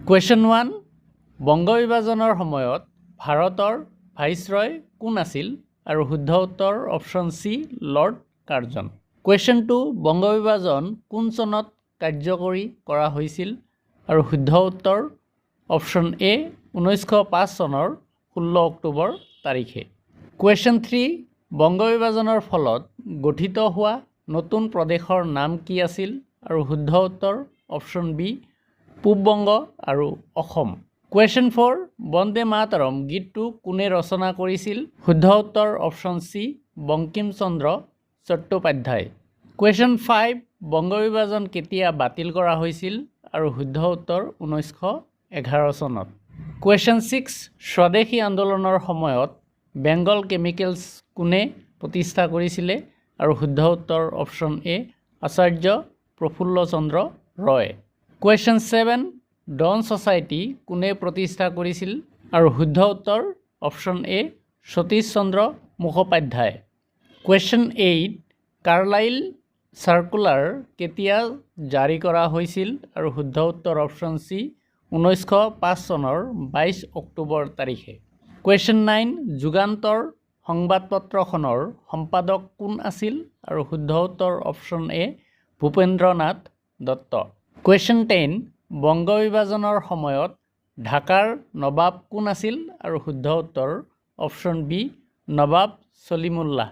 Question 1 Banga বিভাজনৰ সময়ত ভাৰতৰ ভাইচৰয় কোন আছিল আৰু শুদ্ধ উত্তৰ option C lord Curzon. Question 2 Banga বিভাজন কোন চনত কাৰ্যকৰী কৰা হৈছিল আৰু শুদ্ধ উত্তৰ অপশ্যন এ 1905 চনৰ 16 অক্টোবৰ তাৰিখে। কুৱেশ্যন 3 বংগ বিভাজনৰ ফলত গঠিত হোৱা নতুন প্ৰদেশৰ নাম কি আছিল আৰু শুদ্ধ উত্তৰ অপশ্যন বি পূব বংগ আৰু অসম। কুৱেশ্যন 4 বন্দে মাতৰম গীতটো কোনে ৰচনা কৰিছিল? শুদ্ধ উত্তৰ option C Bankim Chandra Chattopadhyay. Question 5 Banga বিভাজন কেতিয়া বাতিল কৰা হৈছিল আৰু শুদ্ধ উত্তৰ 1911 চনত। কুৱেশ্যন 6 স্বদেশী আন্দোলনৰ সময়ত বেংগল কেমিকেলছ কোনে প্ৰতিষ্ঠা কৰিছিলে আৰু শুদ্ধ উত্তৰ option A Acharya Prafulla Chandra Ray. Question 7 Dawn Society কোনে প্ৰতিষ্ঠা কৰিছিল আৰু শুদ্ধ উত্তৰ option A Satish Chandra Mukhopadhyay. Question 8 Carlyle circular কেতিয়া জাৰি কৰা হৈছিল আৰু শুদ্ধ উত্তৰ অপশ্যন চি 1905 চনৰ 22 অক্টোবৰ তাৰিখে। কুৱেশ্যন 9 যুগান্তৰ সংবাদপত্ৰখনৰ সম্পাদক কোন আছিল আৰু শুদ্ধ উত্তৰ অপশ্যন এ ভূপেন্দ্ৰনাথ দত্ত। কুৱেশ্যন 10 বংগ বিভাজনৰ সময়ত ঢাকাৰ নবাব কোন আছিল আৰু শুদ্ধ উত্তৰ অপশ্যন বি নবাব চলিমুল্লাহ।